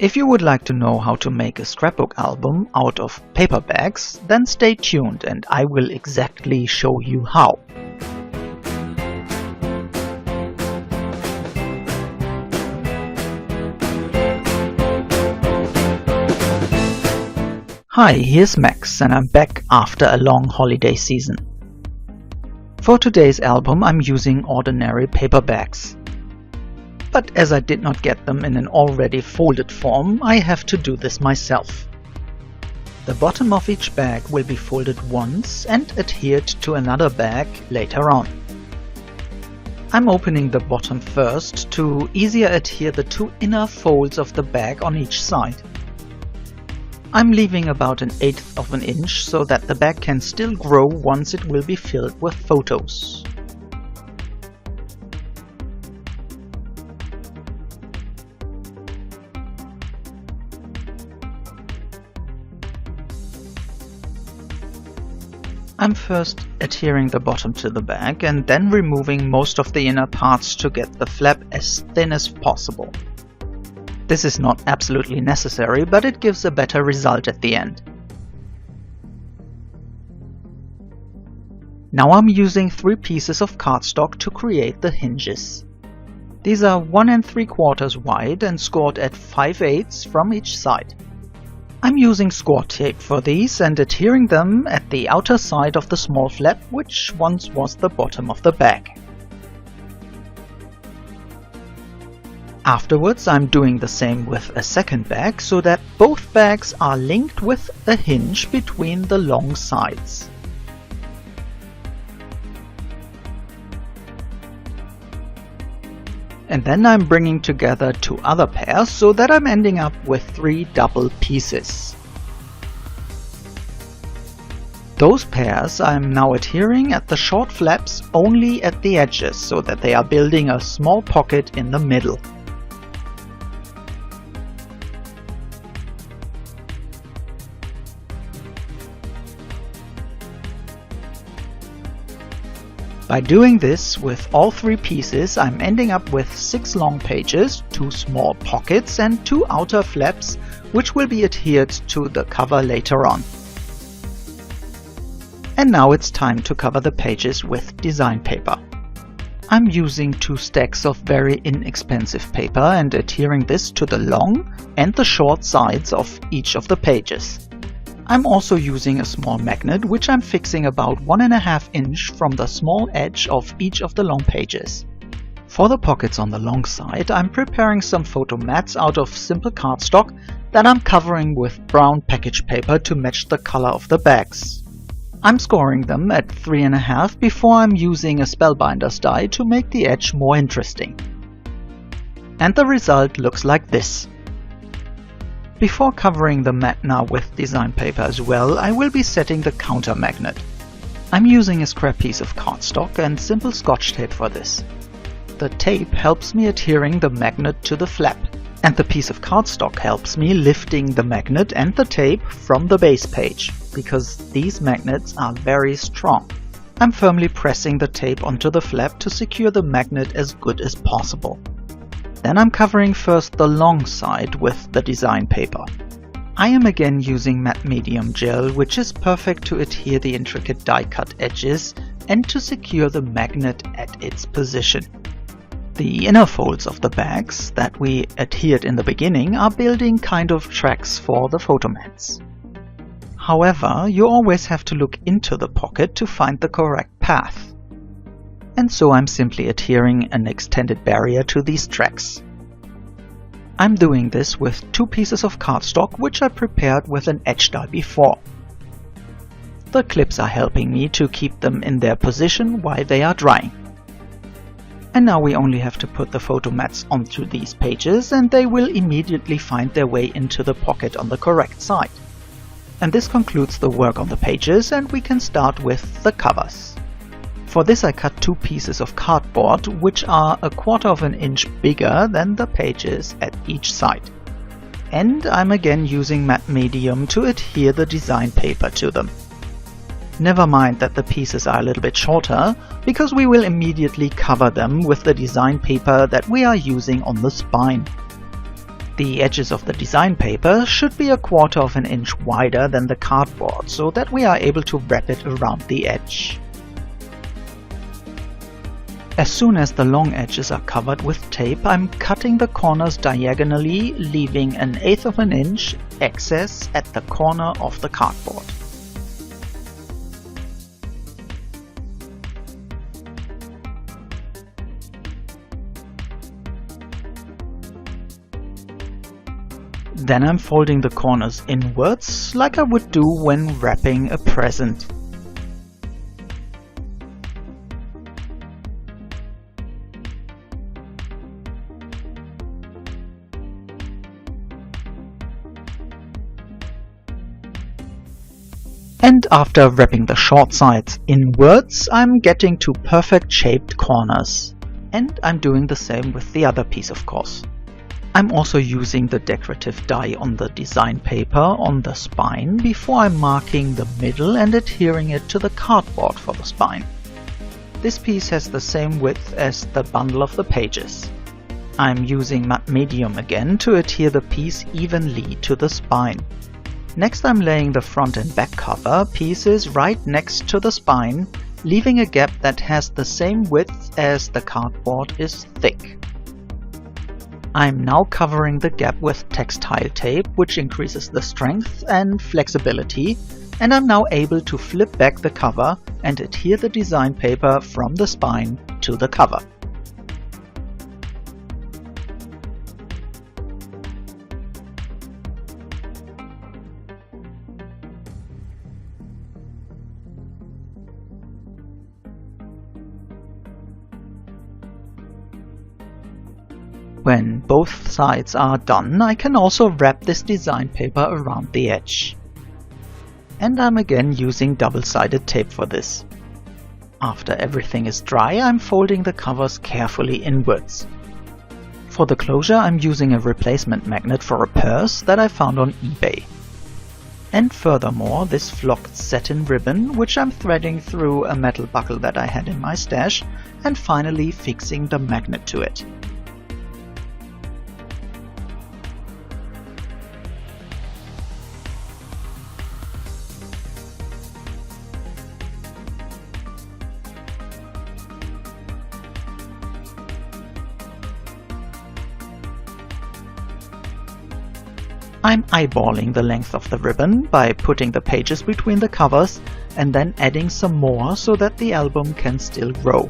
If you would like to know how to make a scrapbook album out of paper bags, then stay tuned and I will exactly show you how. Hi, here's Max and I'm back after a long holiday season. For today's album I'm using ordinary paper bags. But as I did not get them in an already folded form, I have to do this myself. The bottom of each bag will be folded once and adhered to another bag later on. I'm opening the bottom first to easier adhere the two inner folds of the bag on each side. I'm leaving about 1/8 of an inch so that the bag can still grow once it will be filled with photos. I'm first adhering the bottom to the bag and then removing most of the inner parts to get the flap as thin as possible. This is not absolutely necessary, but it gives a better result at the end. Now I'm using 3 pieces of cardstock to create the hinges. These are 1 3/4 wide and scored at 5/8 from each side. I'm using score tape for these and adhering them at the outer side of the small flap, which once was the bottom of the bag. Afterwards I'm doing the same with a second bag so that both bags are linked with a hinge between the long sides. And then I'm bringing together 2 other pairs so that I'm ending up with 3 double pieces. Those pairs I'm now adhering at the short flaps only at the edges so that they are building a small pocket in the middle. By doing this with all 3 pieces, I'm ending up with 6 long pages, 2 small pockets and 2 outer flaps, which will be adhered to the cover later on. And now it's time to cover the pages with design paper. I'm using 2 stacks of very inexpensive paper and adhering this to the long and the short sides of each of the pages. I'm also using a small magnet, which I'm fixing about 1.5 inch from the small edge of each of the long pages. For the pockets on the long side, I'm preparing some photo mats out of simple cardstock that I'm covering with brown package paper to match the color of the bags. I'm scoring them at 3.5 before I'm using a Spellbinders die to make the edge more interesting. And the result looks like this. Before covering the mat now with design paper as well, I will be setting the counter magnet. I'm using a scrap piece of cardstock and simple scotch tape for this. The tape helps me adhering the magnet to the flap, and the piece of cardstock helps me lifting the magnet and the tape from the base page, because these magnets are very strong. I'm firmly pressing the tape onto the flap to secure the magnet as good as possible. Then I'm covering first the long side with the design paper. I am again using matte medium gel, which is perfect to adhere the intricate die-cut edges and to secure the magnet at its position. The inner folds of the bags that we adhered in the beginning are building kind of tracks for the photo mats. However, you always have to look into the pocket to find the correct path. And so I'm simply adhering an extended barrier to these tracks. I'm doing this with 2 pieces of cardstock which I prepared with an edge die before. The clips are helping me to keep them in their position while they are drying. And now we only have to put the photo mats onto these pages and they will immediately find their way into the pocket on the correct side. And this concludes the work on the pages and we can start with the covers. For this I cut 2 pieces of cardboard, which are 1/4 inch bigger than the pages at each side. And I'm again using matte medium to adhere the design paper to them. Never mind that the pieces are a little bit shorter, because we will immediately cover them with the design paper that we are using on the spine. The edges of the design paper should be 1/4 of an inch wider than the cardboard, so that we are able to wrap it around the edge. As soon as the long edges are covered with tape, I'm cutting the corners diagonally, leaving 1/8 of an inch excess at the corner of the cardboard. Then I'm folding the corners inwards, like I would do when wrapping a present. And after wrapping the short sides inwards, I'm getting to perfect shaped corners. And I'm doing the same with the other piece, of course. I'm also using the decorative die on the design paper on the spine before I'm marking the middle and adhering it to the cardboard for the spine. This piece has the same width as the bundle of the pages. I'm using matte medium again to adhere the piece evenly to the spine. Next I'm laying the front and back cover pieces right next to the spine, leaving a gap that has the same width as the cardboard is thick. I'm now covering the gap with textile tape, which increases the strength and flexibility, and I'm now able to flip back the cover and adhere the design paper from the spine to the cover. When both sides are done, I can also wrap this design paper around the edge. And I'm again using double-sided tape for this. After everything is dry, I'm folding the covers carefully inwards. For the closure, I'm using a replacement magnet for a purse that I found on eBay. And furthermore, this flocked satin ribbon, which I'm threading through a metal buckle that I had in my stash, and finally fixing the magnet to it. I'm eyeballing the length of the ribbon by putting the pages between the covers and then adding some more so that the album can still grow.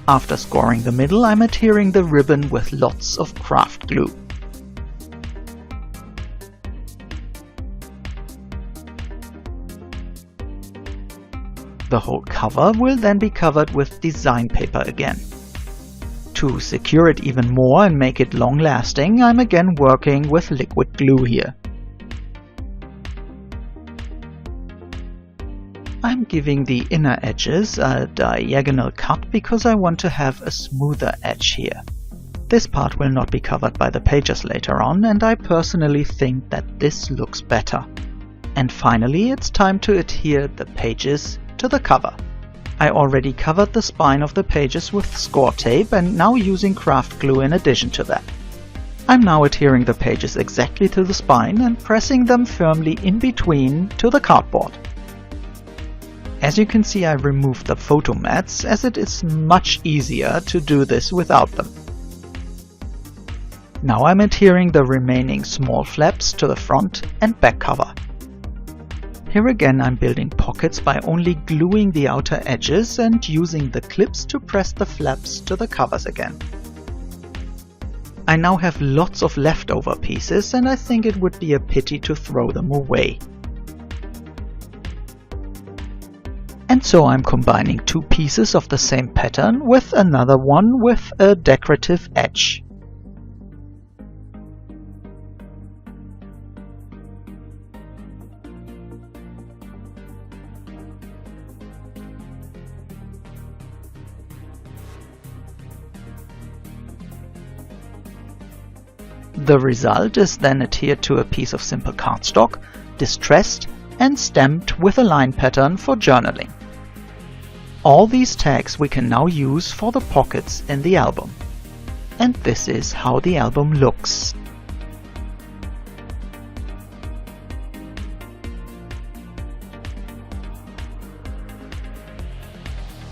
After scoring the middle, I'm adhering the ribbon with lots of craft glue. The whole cover will then be covered with design paper again. To secure it even more and make it long-lasting, I'm again working with liquid glue here. I'm giving the inner edges a diagonal cut because I want to have a smoother edge here. This part will not be covered by the pages later on, and I personally think that this looks better. And finally, it's time to adhere the pages to the cover. I already covered the spine of the pages with score tape and now using craft glue in addition to that. I'm now adhering the pages exactly to the spine and pressing them firmly in between to the cardboard. As you can see, I removed the photo mats as it is much easier to do this without them. Now I'm adhering the remaining small flaps to the front and back cover. Here again I'm building pockets by only gluing the outer edges and using the clips to press the flaps to the covers again. I now have lots of leftover pieces and I think it would be a pity to throw them away. And so I'm combining two pieces of the same pattern with another one with a decorative edge. The result is then adhered to a piece of simple cardstock, distressed, and stamped with a line pattern for journaling. All these tags we can now use for the pockets in the album. And this is how the album looks.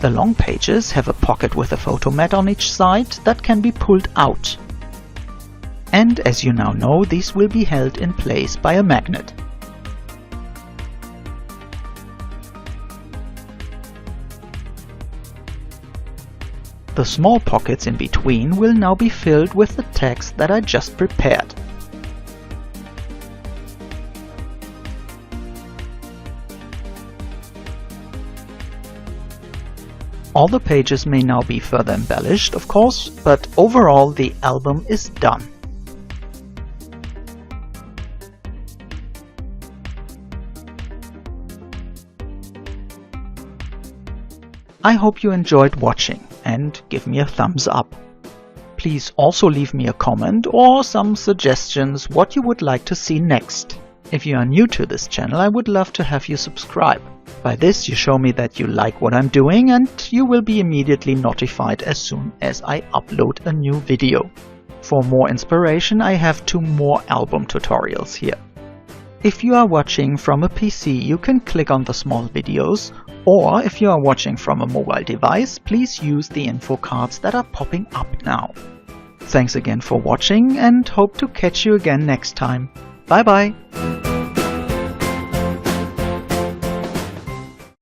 The long pages have a pocket with a photo mat on each side that can be pulled out. And as you now know, these will be held in place by a magnet. The small pockets in between will now be filled with the tags that I just prepared. All the pages may now be further embellished, of course, but overall the album is done. I hope you enjoyed watching and give me a thumbs up. Please also leave me a comment or some suggestions what you would like to see next. If you are new to this channel, I would love to have you subscribe. By this you show me that you like what I'm doing and you will be immediately notified as soon as I upload a new video. For more inspiration, I have 2 more album tutorials here. If you are watching from a PC, you can click on the small videos, or if you are watching from a mobile device, please use the info cards that are popping up now. Thanks again for watching and hope to catch you again next time. Bye bye!